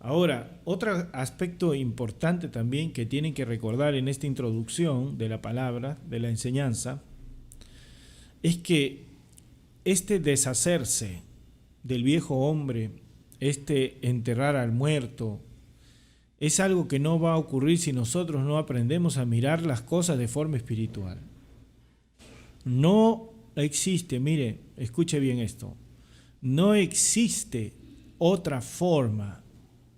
Ahora, otro aspecto importante también que tienen que recordar en esta introducción de la palabra, de la enseñanza, es que este deshacerse del viejo hombre, este enterrar al muerto, es algo que no va a ocurrir si nosotros no aprendemos a mirar las cosas de forma espiritual. No existe, mire, escuche bien esto, no existe otra forma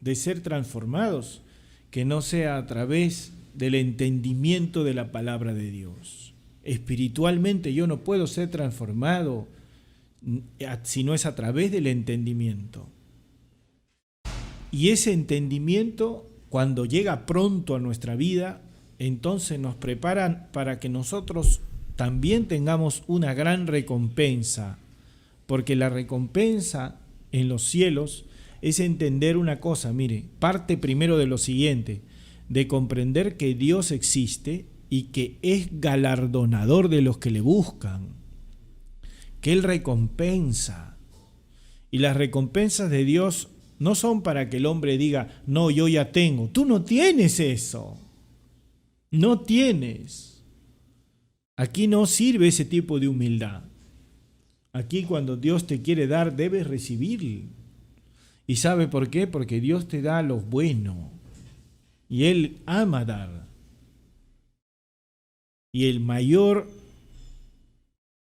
de ser transformados que no sea a través del entendimiento de la palabra de Dios. Espiritualmente yo no puedo ser transformado si no es a través del entendimiento. Y ese entendimiento, cuando llega pronto a nuestra vida, entonces nos preparan para que nosotros también tengamos una gran recompensa, porque la recompensa en los cielos es entender una cosa, mire, parte primero de lo siguiente, de comprender que Dios existe y que es galardonador de los que le buscan, que Él recompensa. Y las recompensas de Dios no son para que el hombre diga, no, yo ya tengo. Tú no tienes eso. No tienes. Aquí no sirve ese tipo de humildad. Aquí cuando Dios te quiere dar, debes recibir. ¿Y sabe por qué? Porque Dios te da lo bueno. Y Él ama dar. Y el mayor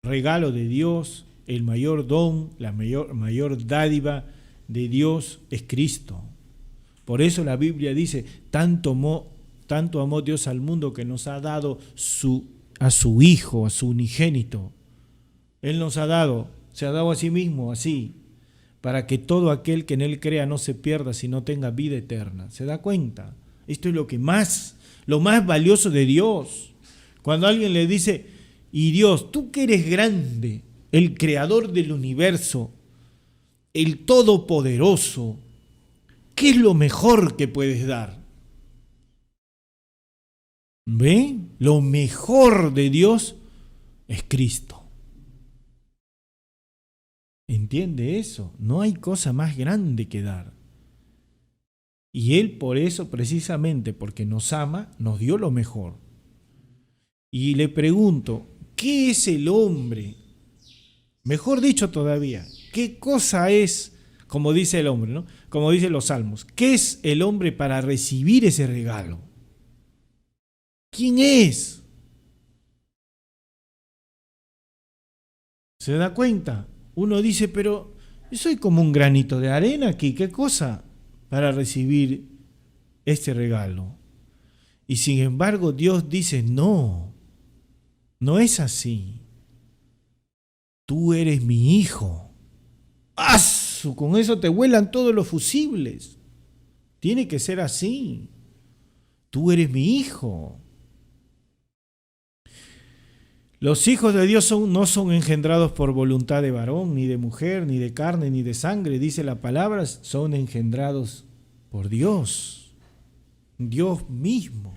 regalo de Dios, el mayor don, la mayor dádiva de Dios es Cristo. Por eso la Biblia dice, tanto amó Dios al mundo que nos ha dado a su Hijo, a su unigénito. Él nos ha dado, se ha dado a sí mismo así, para que todo aquel que en Él crea no se pierda, sino tenga vida eterna. ¿Se da cuenta? Esto es lo más valioso de Dios. Cuando alguien le dice, y Dios, tú que eres grande, el creador del universo, el todopoderoso, ¿qué es lo mejor que puedes dar? ¿Ve? Lo mejor de Dios es Cristo. ¿Entiende eso? No hay cosa más grande que dar. Y Él por eso, precisamente porque nos ama, nos dio lo mejor. Y le pregunto, ¿qué es el hombre? Mejor dicho todavía, ¿qué cosa es, como dice el hombre, ¿no? Como dicen los salmos, ¿qué es el hombre para recibir ese regalo? ¿Quién es? ¿Se da cuenta? Uno dice, pero yo soy como un granito de arena aquí, ¿qué cosa para recibir este regalo? Y sin embargo Dios dice, no es así. Tú eres mi hijo. ¡Asu! Con eso te vuelan todos los fusibles. Tiene que ser así. Tú eres mi hijo. Los hijos de Dios no son engendrados por voluntad de varón, ni de mujer, ni de carne, ni de sangre. Dice la palabra, son engendrados por Dios. Dios mismo.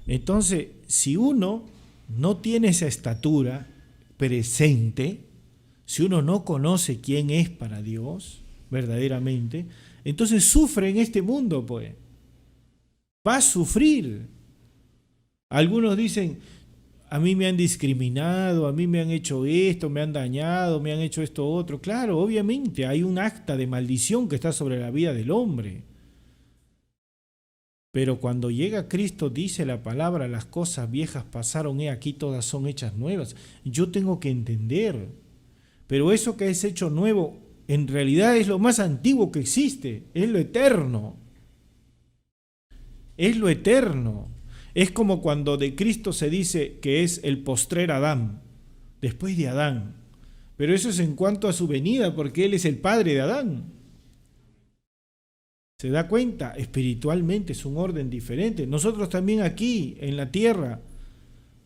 Entonces, si uno no tiene esa estatura presente, si uno no conoce quién es para Dios verdaderamente, entonces sufre en este mundo, pues. Va a sufrir. Algunos dicen, a mí me han discriminado, a mí me han hecho esto, me han dañado, me han hecho esto otro. Claro, obviamente hay un acta de maldición que está sobre la vida del hombre. Pero cuando llega Cristo, dice la palabra, las cosas viejas pasaron, he aquí todas son hechas nuevas. Yo tengo que entender, pero eso que es hecho nuevo, en realidad es lo más antiguo que existe, es lo eterno. Es lo eterno. Es como cuando de Cristo se dice que es el postrer Adán, después de Adán. Pero eso es en cuanto a su venida, porque Él es el padre de Adán. ¿Se da cuenta? Espiritualmente es un orden diferente. Nosotros también aquí, en la tierra,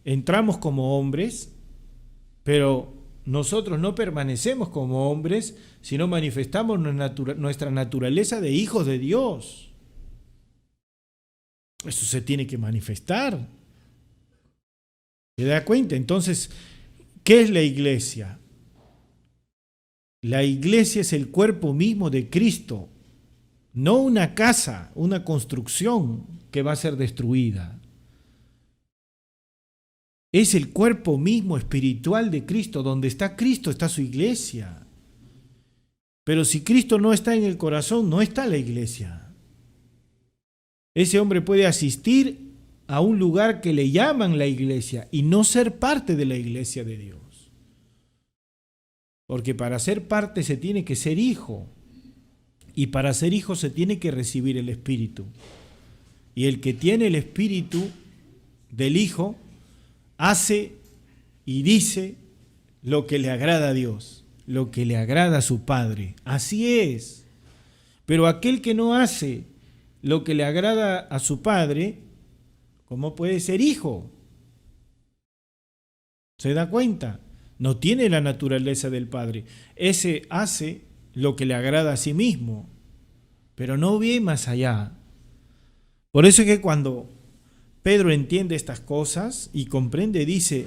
entramos como hombres, pero nosotros no permanecemos como hombres, sino manifestamos nuestra naturaleza de hijos de Dios. Eso se tiene que manifestar. ¿Se da cuenta? Entonces, ¿qué es la iglesia? La iglesia es el cuerpo mismo de Cristo. no una casa, una construcción que va a ser destruida. Es el cuerpo mismo espiritual de Cristo. Donde está Cristo está su iglesia. Pero si Cristo no está en el corazón, no está la iglesia. Ese hombre puede asistir a un lugar que le llaman la iglesia y no ser parte de la iglesia de Dios. Porque para ser parte se tiene que ser hijo. Y para ser hijo se tiene que recibir el Espíritu. Y el que tiene el Espíritu del Hijo hace y dice lo que le agrada a Dios, lo que le agrada a su Padre. Así es. Pero aquel que no hace lo que le agrada a su Padre, ¿cómo puede ser hijo? ¿Se da cuenta? No tiene la naturaleza del Padre. Ese hace lo que le agrada a sí mismo, pero no ve más allá. Por eso es que cuando Pedro entiende estas cosas y comprende, dice,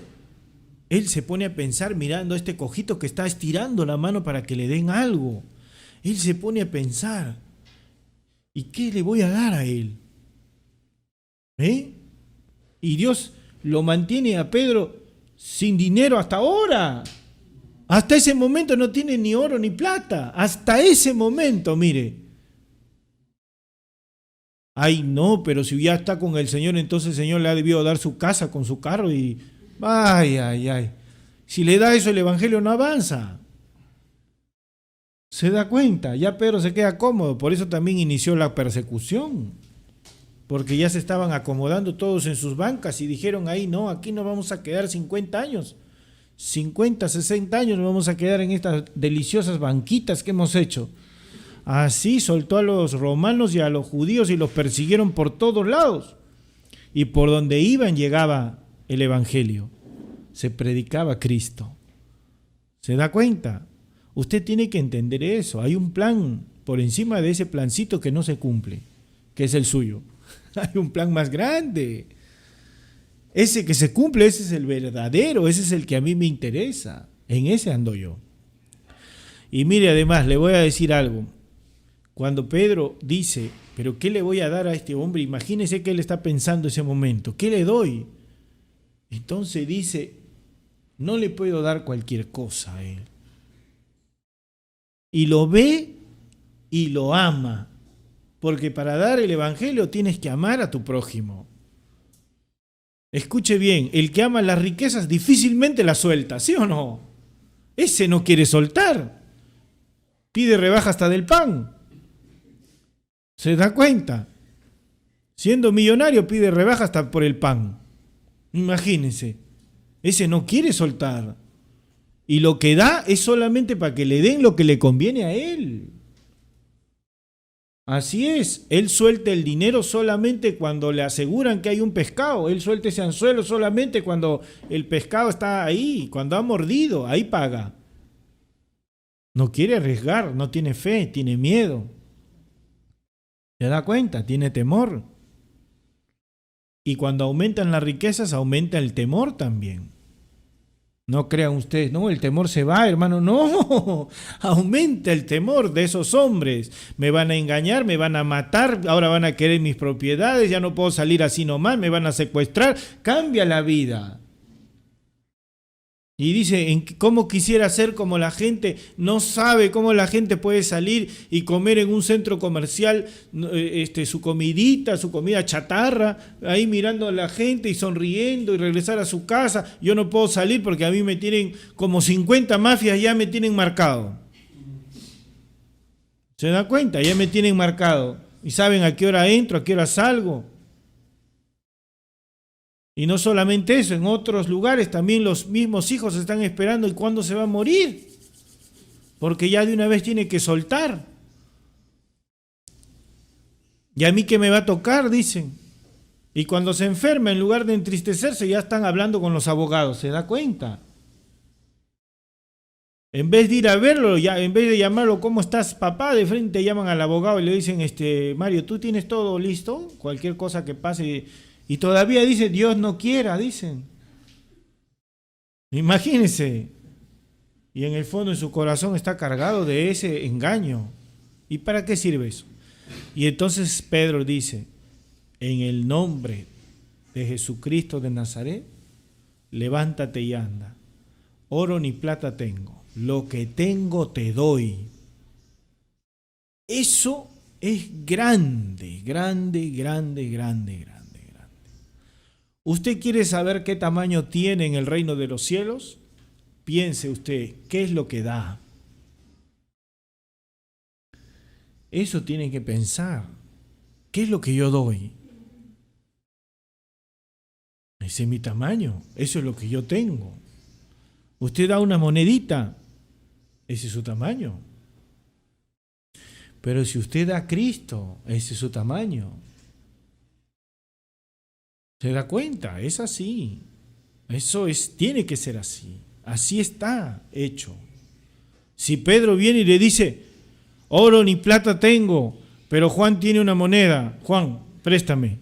él se pone a pensar mirando a este cojito que está estirando la mano para que le den algo. Él se pone a pensar, ¿y qué le voy a dar a él? Y Dios lo mantiene a Pedro sin dinero hasta ahora. Hasta ese momento no tiene ni oro ni plata. Hasta ese momento, mire. Ay, no, pero si ya está con el Señor, entonces el Señor le ha debido dar su casa con su carro y... Ay, ay, ay. Si le da eso, el Evangelio no avanza. Se da cuenta, ya Pedro se queda cómodo. Por eso también inició la persecución. Porque ya se estaban acomodando todos en sus bancas y dijeron ahí, no, aquí nos vamos a quedar 50 años. 50, 60 años nos vamos a quedar en estas deliciosas banquitas que hemos hecho. Así soltó a los romanos y a los judíos y los persiguieron por todos lados. Y por donde iban llegaba el Evangelio. Se predicaba Cristo. ¿Se da cuenta? Usted tiene que entender eso. Hay un plan por encima de ese plancito que no se cumple, que es el suyo. Hay un plan más grande. Ese que se cumple, ese es el verdadero, ese es el que a mí me interesa. En ese ando yo. Y mire, además, le voy a decir algo. Cuando Pedro dice, ¿pero qué le voy a dar a este hombre? Imagínese que él está pensando ese momento. ¿Qué le doy? Entonces dice, no le puedo dar cualquier cosa a él. Y lo ve y lo ama. Porque para dar el Evangelio tienes que amar a tu prójimo. Escuche bien, el que ama las riquezas difícilmente las suelta, ¿sí o no? Ese no quiere soltar. Pide rebaja hasta del pan. ¿Se da cuenta? Siendo millonario pide rebaja hasta por el pan. Imagínense. Ese no quiere soltar. Y lo que da es solamente para que le den lo que le conviene a él. Así es. Él suelta el dinero solamente cuando le aseguran que hay un pescado. Él suelta ese anzuelo solamente cuando el pescado está ahí, cuando ha mordido. Ahí paga. No quiere arriesgar, no tiene fe, tiene miedo. ¿Se da cuenta? Tiene temor. Y cuando aumentan las riquezas, aumenta el temor también. No crean ustedes, no, el temor se va, hermano. No, aumenta el temor de esos hombres. Me van a engañar, me van a matar, ahora van a querer mis propiedades, ya no puedo salir así nomás, me van a secuestrar. Cambia la vida. Y dice, ¿cómo quisiera ser como la gente? No sabe cómo la gente puede salir y comer en un centro comercial su comidita, su comida chatarra, ahí mirando a la gente y sonriendo y regresar a su casa. Yo no puedo salir porque a mí me tienen como 50 mafias, ya me tienen marcado. ¿Se da cuenta? Ya me tienen marcado. Y saben a qué hora entro, a qué hora salgo. Y no solamente eso, en otros lugares también los mismos hijos están esperando y cuándo se va a morir. Porque ya de una vez tiene que soltar. ¿Y a mí qué me va a tocar? Dicen. Y cuando se enferma, en lugar de entristecerse, ya están hablando con los abogados. ¿Se da cuenta? En vez de ir a verlo, ya, en vez de llamarlo, ¿cómo estás, papá? De frente llaman al abogado y le dicen, Mario, ¿tú tienes todo listo? Cualquier cosa que pase... Y todavía dice, Dios no quiera, dicen. Imagínense. Y en el fondo, en su corazón está cargado de ese engaño. ¿Y para qué sirve eso? Y entonces Pedro dice, en el nombre de Jesucristo de Nazaret, levántate y anda. Oro ni plata tengo, lo que tengo te doy. Eso es grande, grande, grande, grande, grande, grande. ¿Usted quiere saber qué tamaño tiene en el reino de los cielos? Piense usted, ¿qué es lo que da? Eso tiene que pensar. ¿Qué es lo que yo doy? Ese es mi tamaño, eso es lo que yo tengo. Usted da una monedita, ese es su tamaño. Pero si usted da a Cristo, ese es su tamaño. ¿Se da cuenta? Es así. Eso tiene que ser así. Así está hecho. Si Pedro viene y le dice, oro ni plata tengo, pero Juan tiene una moneda. Juan, préstame.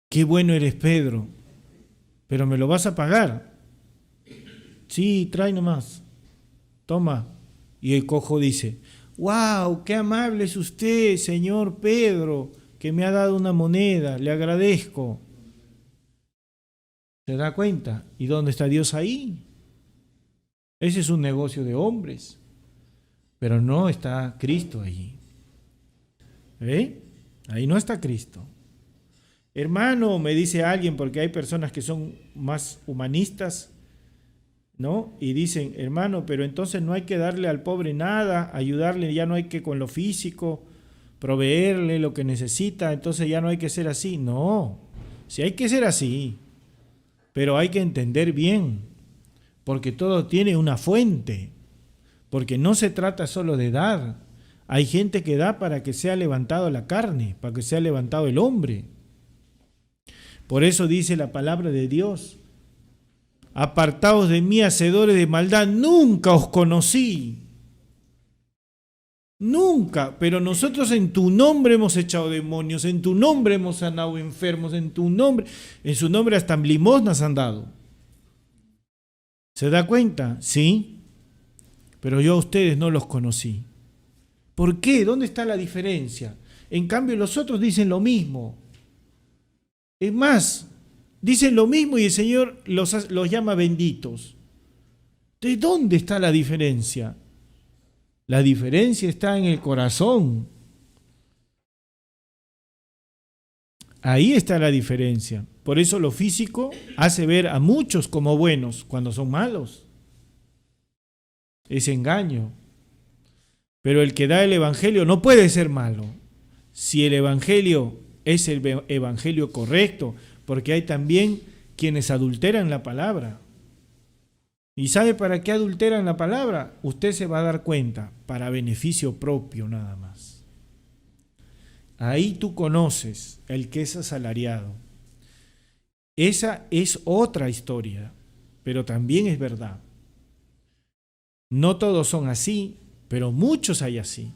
Qué bueno eres, Pedro, pero me lo vas a pagar. Sí, trae nomás. Toma. Y el cojo dice, wow, qué amable es usted, señor Pedro, que me ha dado una moneda, le agradezco. ¿Se da cuenta? ¿Y dónde está Dios ahí? Ese es un negocio de hombres, pero no está Cristo allí. ¿Ve? Ahí no está Cristo. Hermano, me dice alguien, porque hay personas que son más humanistas, ¿no? Y dicen, hermano, pero entonces no hay que darle al pobre nada, ayudarle, ya no hay que con lo físico, proveerle lo que necesita, entonces ya no hay que ser así. No, sí hay que ser así, pero hay que entender bien, porque todo tiene una fuente, porque no se trata solo de dar. Hay gente que da para que sea levantado la carne, para que sea levantado el hombre. Por eso dice la palabra de Dios, apartaos de mí, hacedores de maldad, nunca os conocí. Nunca, pero nosotros en tu nombre hemos echado demonios, en tu nombre hemos sanado enfermos, en su nombre hasta limosnas han dado. ¿Se da cuenta? Sí, pero yo a ustedes no los conocí. ¿Por qué? ¿Dónde está la diferencia? En cambio los otros dicen lo mismo. Es más, dicen lo mismo y el Señor los llama benditos. ¿De dónde está la diferencia? La diferencia está en el corazón. Ahí está la diferencia. Por eso lo físico hace ver a muchos como buenos cuando son malos. Es engaño. Pero el que da el evangelio no puede ser malo. Si el evangelio es el evangelio correcto, porque hay también quienes adulteran la palabra. ¿Y sabe para qué adulteran la palabra? Usted se va a dar cuenta, para beneficio propio nada más. Ahí tú conoces el que es asalariado. Esa es otra historia, pero también es verdad. No todos son así, pero muchos hay así.